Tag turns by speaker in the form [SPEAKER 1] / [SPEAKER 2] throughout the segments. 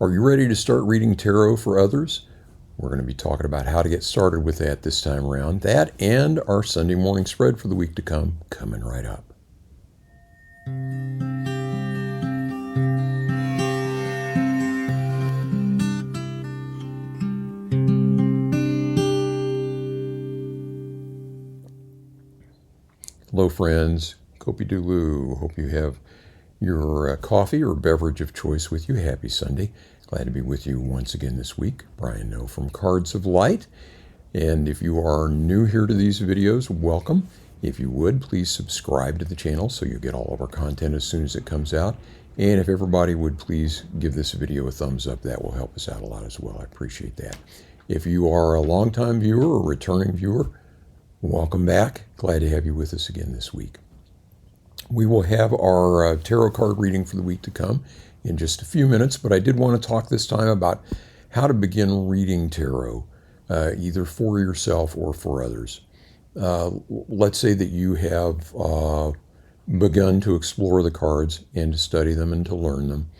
[SPEAKER 1] Are you ready to start reading tarot for others? We're going to be talking about how to get started with that this time around. That and our Sunday morning spread for the week to come, coming right up. Hello, friends. Kopi Dulu. Hope you have your coffee or beverage of choice with you. Happy Sunday. Glad to be with you once again this week. Brian No from Cards of Light. And if you are new here to these videos, welcome. If you would, please subscribe to the channel so you get all of our content as soon as it comes out. And if everybody would please give this video a thumbs up, that will help us out a lot as well. I appreciate that. If you are a longtime viewer or returning viewer, welcome back. Glad to have you with us again this week. We will have our tarot card reading for the week to come in just a few minutes, but I did want to talk this time about how to begin reading tarot, either for yourself or for others. Let's say that you have begun to explore the cards and to study them and to learn them.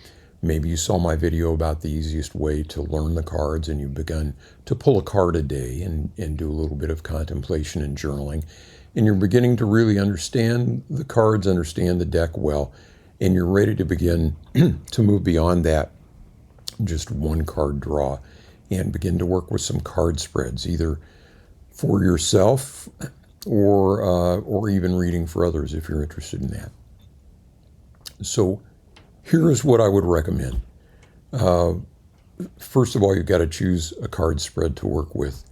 [SPEAKER 1] Maybe you saw my video about the easiest way to learn the cards and you've begun to pull a card a day and do a little bit of contemplation and journaling. And you're beginning to really understand the cards, understand the deck well, and you're ready to begin to move beyond that just one card draw and begin to work with some card spreads, either for yourself or even reading for others if you're interested in that. So here's what I would recommend. First of all, you've got to choose a card spread to work with.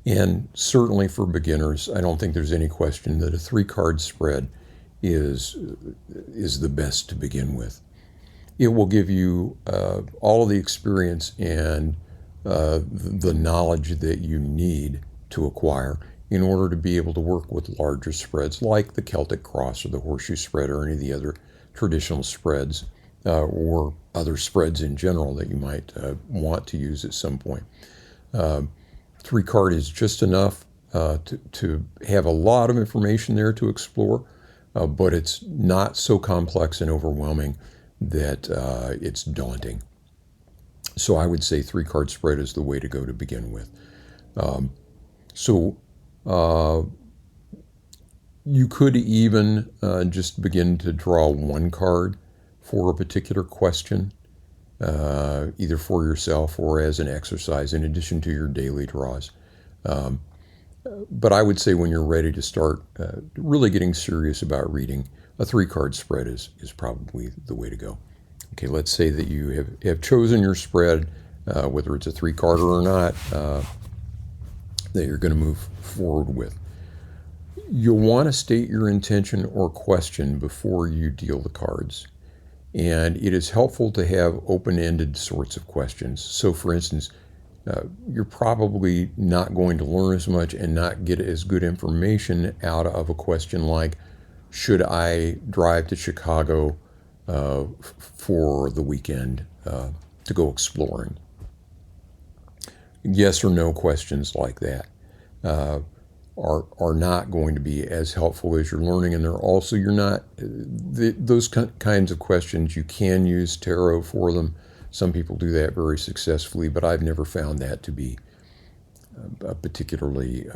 [SPEAKER 1] And certainly for beginners, I don't think there's any question that a 3-card spread is the best to begin with. It will give you all of the experience and the knowledge that you need to acquire in order to be able to work with larger spreads like the Celtic Cross or the Horseshoe Spread or any of the other traditional spreads or other spreads in general that you might want to use at some point. 3-card is just enough to have a lot of information there to explore, but it's not so complex and overwhelming that it's daunting. So I would say 3-card spread is the way to go to begin with. You could even just begin to draw 1 card for a particular question, either for yourself or as an exercise in addition to your daily draws. But I would say when you're ready to start really getting serious about reading, a 3-card spread is probably the way to go. Okay, let's say that you have chosen your spread, whether it's a 3-carder or not, that you're going to move forward with. You'll want to state your intention or question before you deal the cards. And it is helpful to have open-ended sorts of questions. So for instance, you're probably not going to learn as much and not get as good information out of a question like, should I drive to Chicago for the weekend to go exploring? Yes or no questions like that are not going to be as helpful as you're learning, and those kinds of questions, you can use tarot for them. Some people do that very successfully, but I've never found that to be a particularly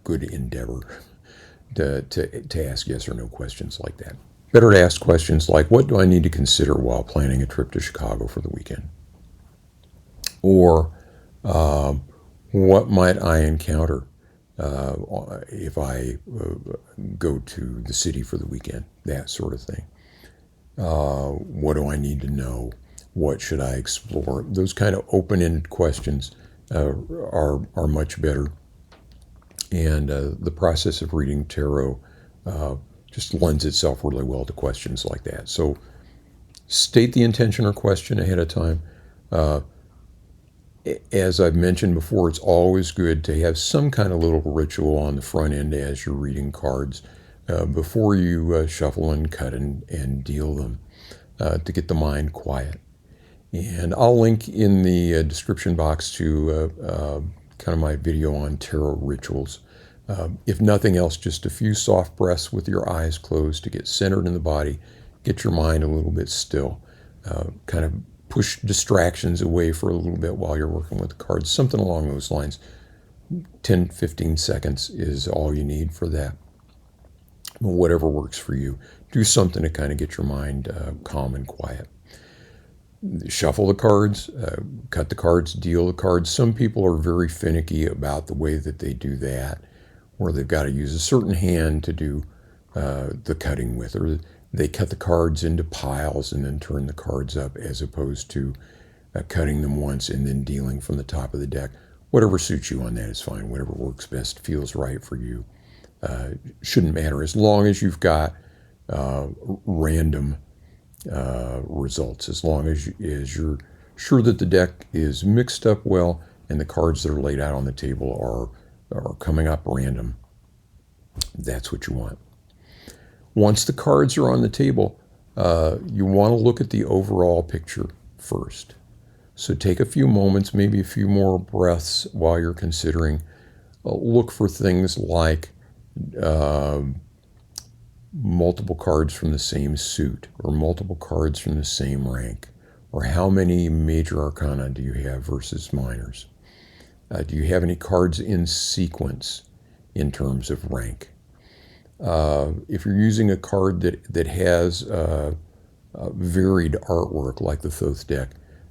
[SPEAKER 1] good endeavor to ask yes or no questions like that. Better to ask questions like, what do I need to consider while planning a trip to Chicago for the weekend? Or what might I encounter if I go to the city for the weekend? That sort of thing. What do I need to know? What should I explore? Those kind of open-ended questions are much better. And the process of reading tarot just lends itself really well to questions like that. So state the intention or question ahead of time. As I've mentioned before, it's always good to have some kind of little ritual on the front end as you're reading cards before you shuffle and cut and deal them to get the mind quiet. And I'll link in the description box to kind of my video on tarot rituals. If nothing else, just a few soft breaths with your eyes closed to get centered in the body, get your mind a little bit still, kind of push distractions away for a little bit while you're working with the cards, something along those lines. 10, 15 seconds is all you need for that. Whatever works for you. Do something to kind of get your mind calm and quiet. Shuffle the cards, cut the cards, deal the cards. Some people are very finicky about the way that they do that, where they've got to use a certain hand to do the cutting with, or they cut the cards into piles and then turn the cards up, as opposed to cutting them once and then dealing from the top of the deck. Whatever suits you on that is fine. Whatever works best, feels right for you. Shouldn't matter, as long as you've got random results, as long as you're sure that the deck is mixed up well and the cards that are laid out on the table are coming up random. That's what you want. Once the cards are on the table, you want to look at the overall picture first. So take a few moments, maybe a few more breaths while you're considering. Look for things like multiple cards from the same suit, or multiple cards from the same rank, or how many major arcana do you have versus minors? Do you have any cards in sequence in terms of rank? If you're using a card that has varied artwork, like the Thoth deck,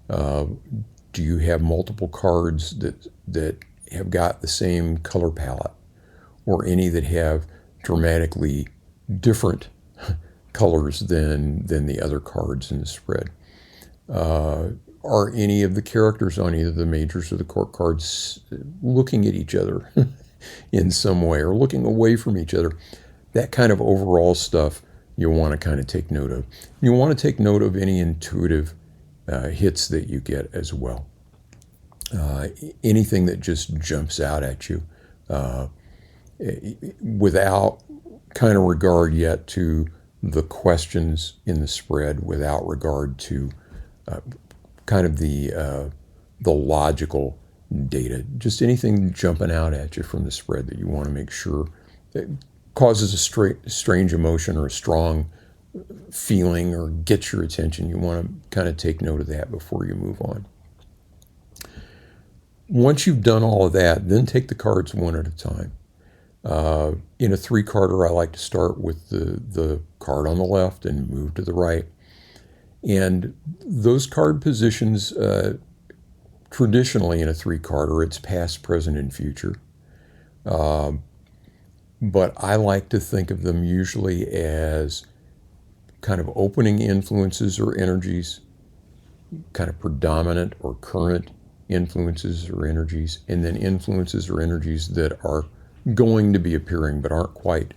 [SPEAKER 1] do you have multiple cards that have got the same color palette, or any that have dramatically different colors than the other cards in the spread? Are any of the characters on either the majors or the court cards looking at each other in some way, or looking away from each other? That kind of overall stuff you want to kind of take note of. You want to take note of any intuitive hits that you get as well. Anything that just jumps out at you without kind of regard yet to the questions in the spread, without regard to kind of the logical data. Just anything jumping out at you from the spread that you want to make sure that causes a strange emotion or a strong feeling or gets your attention. You want to kind of take note of that before you move on. Once you've done all of that, then take the cards one at a time. In a 3-carder, I like to start with the card on the left and move to the right. And those card positions, traditionally in a 3-carder, it's past, present, and future. But I like to think of them usually as kind of opening influences or energies, kind of predominant or current influences or energies, and then influences or energies that are going to be appearing but aren't quite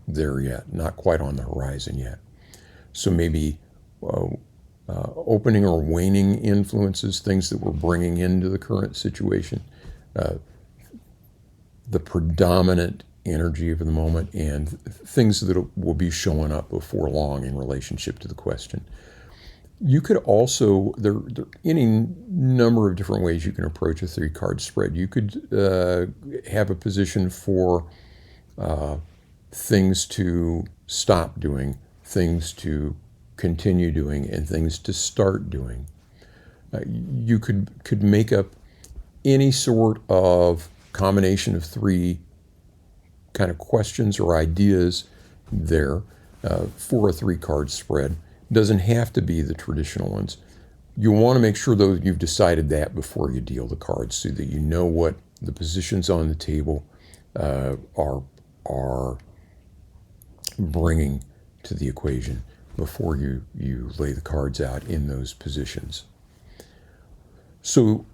[SPEAKER 1] there yet, not quite on the horizon yet. So maybe opening or waning influences, things that we're bringing into the current situation, the predominant energy of the moment, and things that will be showing up before long in relationship to the question. You could also, there are any number of different ways you can approach a 3-card spread. You could have a position for things to stop doing, things to continue doing, and things to start doing. You could make up any sort of combination of 3 kind of questions or ideas there for a 3-card spread. Doesn't have to be the traditional ones. You want to make sure, though, you've decided that before you deal the cards, so that you know what the positions on the table are bringing to the equation before you lay the cards out in those positions. So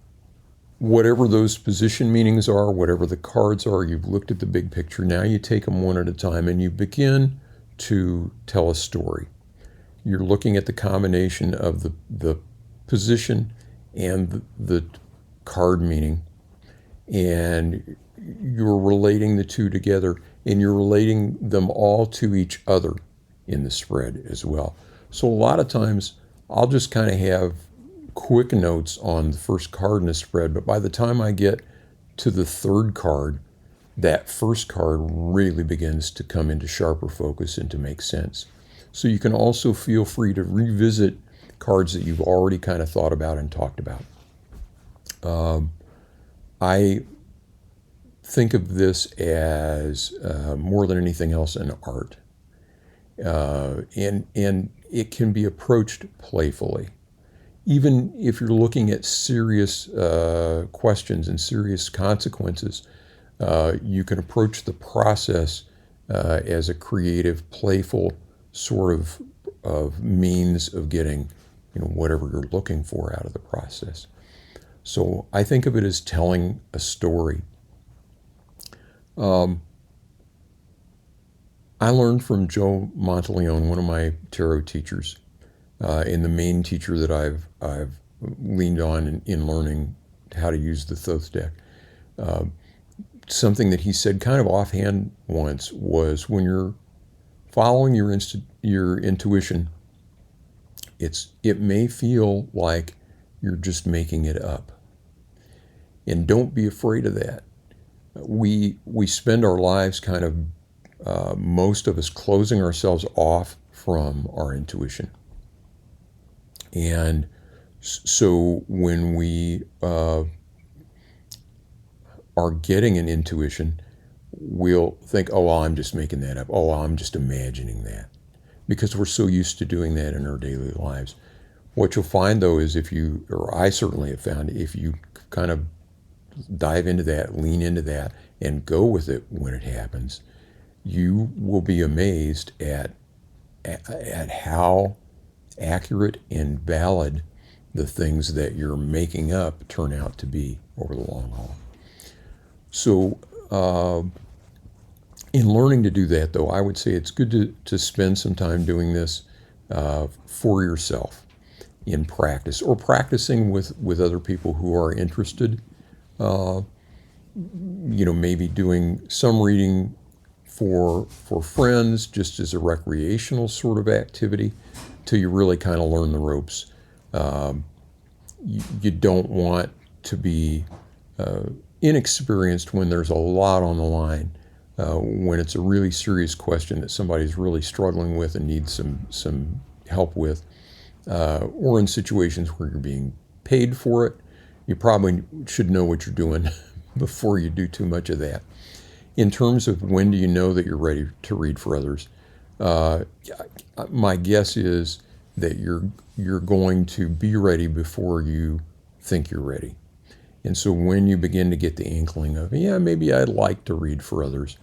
[SPEAKER 1] whatever those position meanings are, whatever the cards are, you've looked at the big picture. Now you take them one at a time and you begin to tell a story. You're looking at the combination of the position and the card meaning, and you're relating the two together, and you're relating them all to each other in the spread as well. So a lot of times I'll just kind of have quick notes on the first card in the spread, but by the time I get to the 3rd card, that first card really begins to come into sharper focus and to make sense. So you can also feel free to revisit cards that you've already kind of thought about and talked about. I think of this as more than anything else an art. And it can be approached playfully. Even if you're looking at serious questions and serious consequences, you can approach the process as a creative, playful sort of means of getting, whatever you're looking for out of the process. So I think of it as telling a story. I learned from Joe Monteleone, one of my tarot teachers, and the main teacher that I've leaned on in learning how to use the Thoth deck. Something that he said kind of offhand once was, when you're following your intuition, it may feel like you're just making it up. And don't be afraid of that. We spend our lives kind of, most of us, closing ourselves off from our intuition. And so when we are getting an intuition, we'll think, oh, well, I'm just making that up. Oh, well, I'm just imagining that. Because we're so used to doing that in our daily lives. What you'll find, though, is or I certainly have found, if you kind of dive into that, lean into that, and go with it when it happens, you will be amazed at how accurate and valid the things that you're making up turn out to be over the long haul. So in learning to do that, though, I would say it's good to spend some time doing this for yourself in practice, or practicing with other people who are interested. Maybe doing some reading for friends, just as a recreational sort of activity, till you really kind of learn the ropes. You don't want to be inexperienced when there's a lot on the line, when it's a really serious question that somebody's really struggling with and needs some help with, or in situations where you're being paid for it. You probably should know what you're doing before you do too much of that. In terms of when do you know that you're ready to read for others, my guess is that you're going to be ready before you think you're ready. And so when you begin to get the inkling of, maybe I'd like to read for others,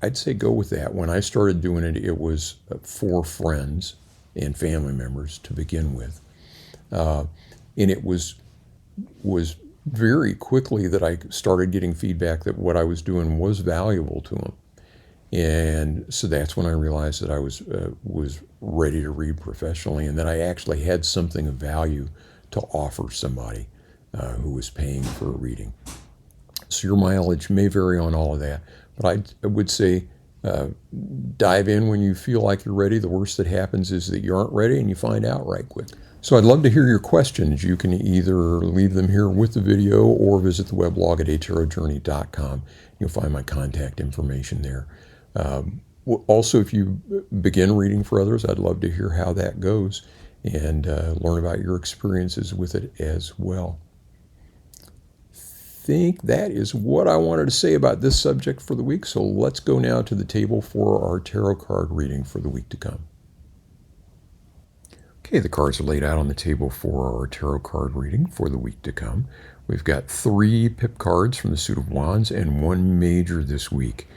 [SPEAKER 1] I'd say go with that. When I started doing it, it was for friends and family members to begin with. And it was very quickly that I started getting feedback that what I was doing was valuable to them. And so that's when I realized that I was ready to read professionally, and that I actually had something of value to offer somebody who was paying for a reading. So your mileage may vary on all of that, but I would say dive in when you feel like you're ready. The worst that happens is that you aren't ready, and you find out right quick. So I'd love to hear your questions. You can either leave them here with the video or visit the weblog at atarotjourney.com. You'll find my contact information there. Also, if you begin reading for others, I'd love to hear how that goes and learn about your experiences with it as well. I think that is what I wanted to say about this subject for the week. So let's go now to the table for our tarot card reading for the week to come. Okay, the cards are laid out on the table for our tarot card reading for the week to come. We've got 3 pip cards from the Suit of Wands and 1 major this week.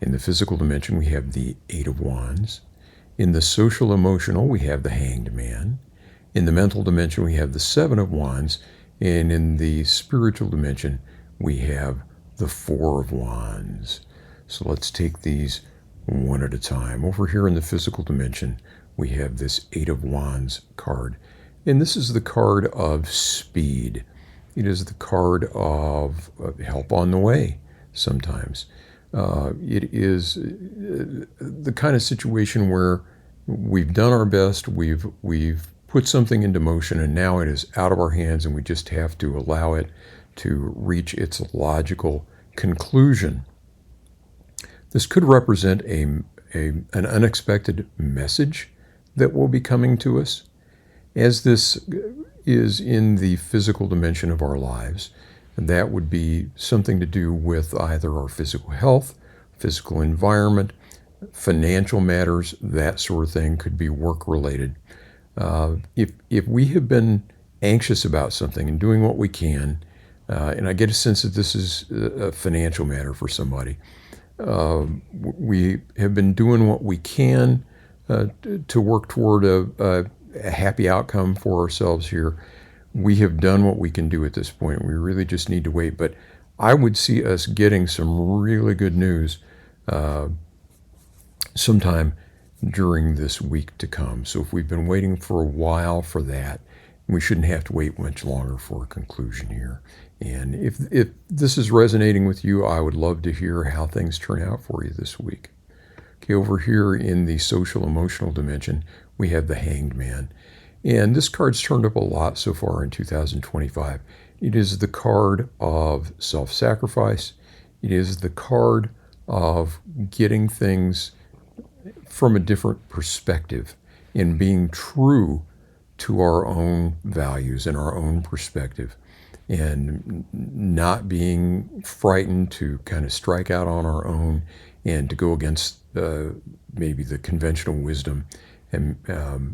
[SPEAKER 1] In the physical dimension, we have the 8 of Wands. In the social emotional, we have the Hanged Man. In the mental dimension, we have the 7 of Wands. And in the spiritual dimension, we have the 4 of Wands. So let's take these one at a time. Over here in the physical dimension, we have this 8 of Wands card. And this is the card of speed. It is the card of help on the way sometimes. It is the kind of situation where we've done our best, we've put something into motion, and now it is out of our hands, and we just have to allow it to reach its logical conclusion. This could represent an unexpected message that will be coming to us. as this is in the physical dimension of our lives, that would be something to do with either our physical health, physical environment, financial matters, that sort of thing. Could be work related. If we have been anxious about something and doing what we can, and I get a sense that this is a financial matter for somebody, we have been doing what we can to work toward a happy outcome for ourselves here. We have done what we can do at this point. We really just need to wait. But I would see us getting some really good news sometime during this week to come. So if we've been waiting for a while for that, we shouldn't have to wait much longer for a conclusion here. And if this is resonating with you, I would love to hear how things turn out for you this week. Okay, over here in the social emotional dimension, we have the Hanged Man. And this card's turned up a lot so far in 2025. It is the card of self-sacrifice. It is the card of getting things from a different perspective and being true to our own values and our own perspective, and not being frightened to kind of strike out on our own and to go against maybe the conventional wisdom, and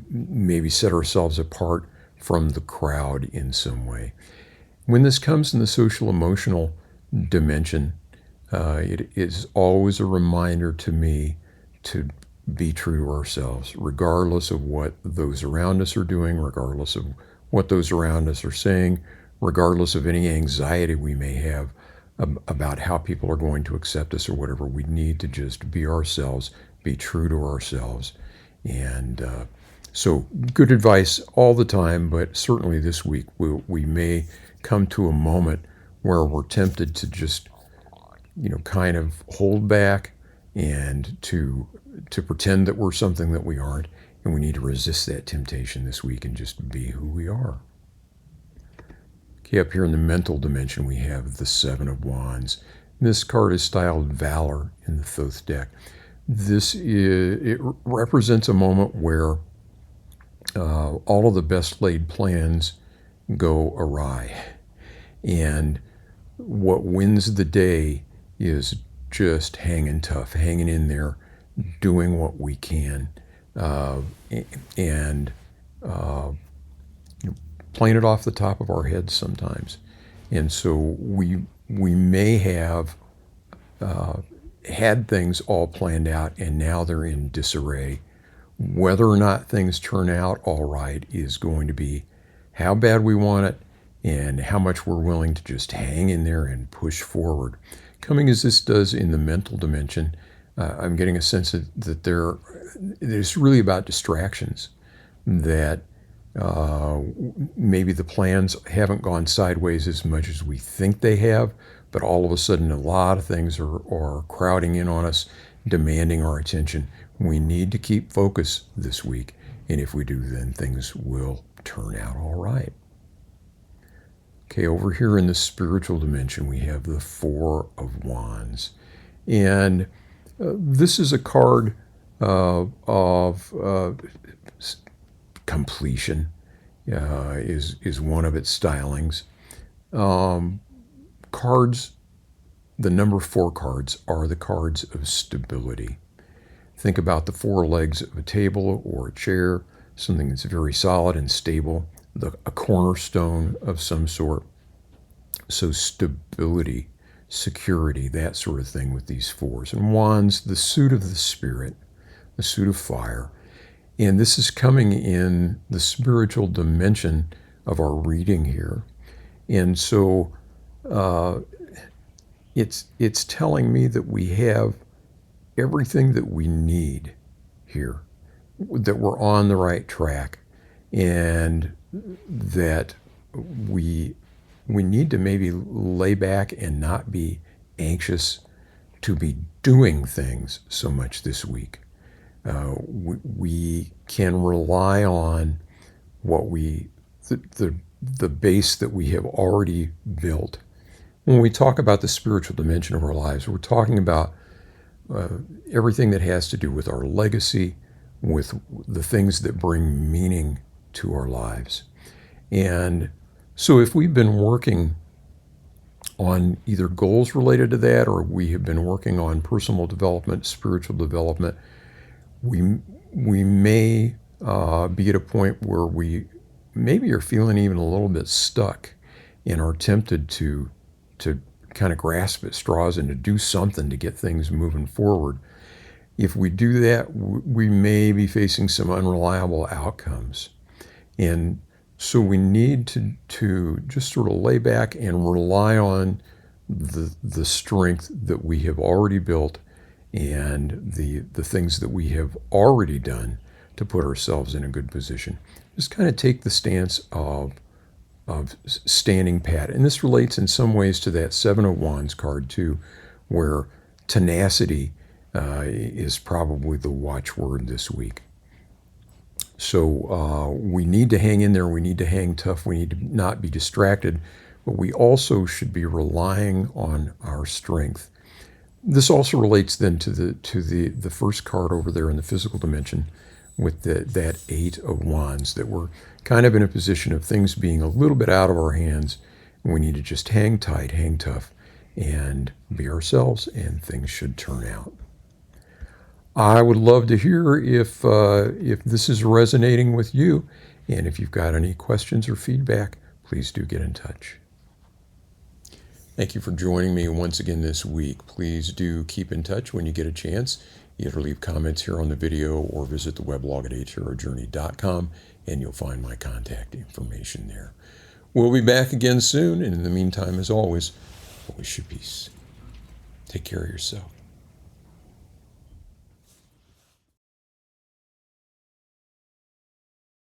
[SPEAKER 1] maybe set ourselves apart from the crowd in some way. When this comes in the social emotional dimension, it is always a reminder to me to be true to ourselves, regardless of what those around us are doing, regardless of what those around us are saying, regardless of any anxiety we may have about how people are going to accept us or whatever. We need to just be ourselves, be true to ourselves. And so good advice all the time, but certainly this week we may come to a moment where we're tempted to just, kind of hold back and to pretend that we're something that we aren't. And we need to resist that temptation this week and just be who we are. Okay, up here in the mental dimension, we have the Seven of Wands. This card is styled Valor in the Thoth deck. It represents a moment where all of the best laid plans go awry. And what wins the day is just hanging tough, hanging in there, doing what we can, and playing it off the top of our heads sometimes. And so we may have had things all planned out, and now they're in disarray. Whether or not things turn out all right is going to be how bad we want it and how much we're willing to just hang in there and push forward. Coming as this does in the mental dimension, I'm getting a sense that it's really about distractions, that maybe the plans haven't gone sideways as much as we think they have, but all of a sudden a lot of things are crowding in on us, demanding our attention. We need to keep focus this week, and if we do, then things will turn out all right. Okay, over here in the spiritual dimension, we have the Four of Wands. And this is a card of completion, is one of its stylings. Cards, the number 4 cards are the cards of stability. Think about the 4 legs of a table or a chair, something that's very solid and stable, a cornerstone of some sort. So stability, security, that sort of thing with these 4s. And Wands, the suit of the spirit, the suit of fire. And this is coming in the spiritual dimension of our reading here. And so it's telling me that we have everything that we need here, that we're on the right track, and that we need to maybe lay back and not be anxious to be doing things so much this week. We can rely on what the base that we have already built. When we talk about the spiritual dimension of our lives, we're talking about everything that has to do with our legacy, with the things that bring meaning to our lives. And so if we've been working on either goals related to that, or we have been working on personal development, spiritual development, we may be at a point where we maybe are feeling even a little bit stuck and are tempted to kind of grasp at straws and to do something to get things moving forward. If we do that, we may be facing some unreliable outcomes. And so we need to just sort of lay back and rely on the strength that we have already built and the things that we have already done to put ourselves in a good position. Just kind of take the stance of standing pat. And this relates in some ways to that Seven of Wands card too, where tenacity is probably the watchword this week. So we need to hang in there. We need to hang tough. We need to not be distracted, but we also should be relying on our strength. This also relates then to the first card over there in the physical dimension with that Eight of Wands, that we're kind of in a position of things being a little bit out of our hands. And we need to just hang tight, hang tough, and be ourselves, and things should turn out. I would love to hear if this is resonating with you, and if you've got any questions or feedback, please do get in touch. Thank you for joining me once again this week. Please do keep in touch when you get a chance. Either leave comments here on the video or visit the weblog at atarotjourney.com, and you'll find my contact information there. We'll be back again soon, and in the meantime, as always, I wish you peace. Take care of yourself.